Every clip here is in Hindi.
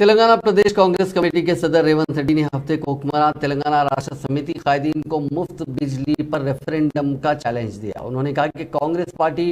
तेलंगाना प्रदेश कांग्रेस कमेटी के सदर रेवंत रेड्डी ने हफ्ते को हुक्मरान तेलंगाना राष्ट्र समिति कायदीन को मुफ्त बिजली पर रेफरेंडम का चैलेंज दिया। उन्होंने कहा कि कांग्रेस पार्टी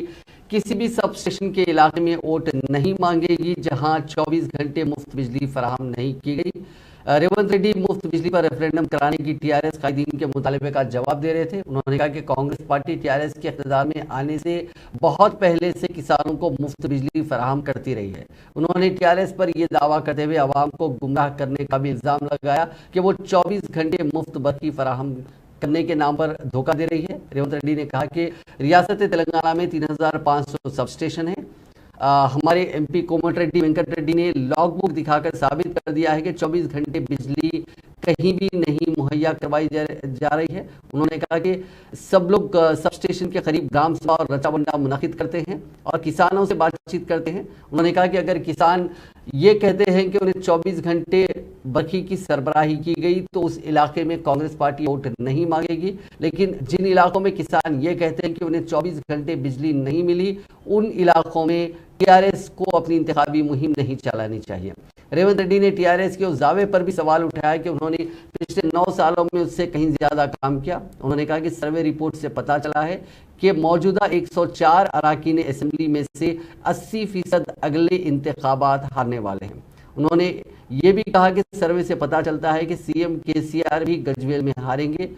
किसी भी सब स्टेशन के इलाके में वोट नहीं मांगेगी जहां 24 घंटे मुफ्त बिजली फराहम नहीं की गई। रेवंत रेड्डी मुफ्त बिजली पर रेफरेंडम कराने की टीआरएस कायदीन के मुतालबे का जवाब दे रहे थे। उन्होंने कहा कि कांग्रेस पार्टी टीआरएस के इख्तियार में आने से बहुत पहले से किसानों को मुफ्त बिजली फराहम करती रही है। उन्होंने टीआरएस पर यह दावा करते हुए आवाम को गुमराह करने का भी इल्जाम लगाया कि वो 24 घंटे मुफ्त बत्ती फराहम करने के नाम पर धोखा दे रही है। रेवंत रेड्डी ने कहा कि रियासत तेलंगाना में 3500 सब स्टेशन है। हमारे एमपी कोमट रेड्डी वेंकट रेड्डी ने लॉग बुक दिखाकर साबित कर दिया है कि 24 घंटे बिजली कहीं भी नहीं मुहैया करवाई जा रही है। उन्होंने कहा कि सब लोग सब स्टेशन के करीब ग्राम सभा और रचाबंडा मुनाकिद करते हैं और किसानों से बातचीत करते हैं। उन्होंने कहा कि अगर किसान ये कहते हैं कि उन्हें 24 घंटे बरखी की सरबराही की गई तो उस इलाके में कांग्रेस पार्टी वोट नहीं मांगेगी, लेकिन जिन इलाकों में किसान ये कहते हैं कि उन्हें 24 घंटे बिजली नहीं मिली उन इलाकों में टीआरएस को अपनी इंतखाबी मुहिम नहीं चलानी चाहिए। रेवंत रेड्डी ने टीआरएस के उस दावे पर भी सवाल उठाया कि उन्होंने पिछले 9 सालों में उससे कहीं ज्यादा काम किया। उन्होंने कहा कि सर्वे रिपोर्ट से पता चला है कि मौजूदा 104 अराकीन असेंबली में से 80% अगले इंतखाबात हारने वाले हैं। उन्होंने ये भी कहा कि सर्वे से पता चलता है कि सीएम केसीआर भी गजवेल में हारेंगे।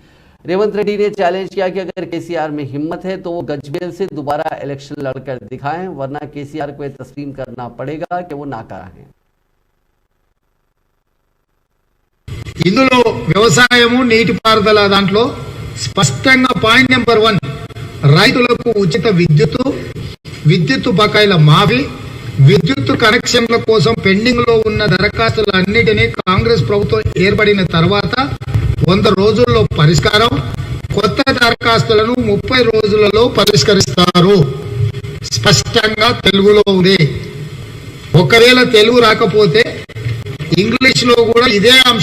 रेवंत रेड्डी ने चैलेंज किया कि अगर केसीआर में हिम्मत है तो वो गजवेल से दोबारा इलेक्शन लड़कर दिखाएं, वरना केसीआर को यह तस्लीम करना पड़ेगा कि वो नाकारा हैं। ఇందులో వ్యవసాయము నీటిపారుదల దాంట్లో స్పష్టంగా పాయింట్ నెంబర్ 1 రైతులకు ఉచిత విద్యుత్ బకాయిల మాఫీ, విద్యుత్ కనెక్షన్ల కోసం పెండింగ్ లో ఉన్న దరఖాస్తులన్నిటినీ కాంగ్రెస్ ప్రభుత్వం ఏర్పడిన తర్వాత 100 రోజుల్లో పరిష్కారం, కొత్త దరఖాస్తులను 30 రోజులలో పరిష్కరిస్తారు. స్పష్టంగా తెలుగులో ఉంది. ఒకవేళ తెలుగు రాకపోతే ఇంగ్లీష్ లో కూడా ఇదే అంశం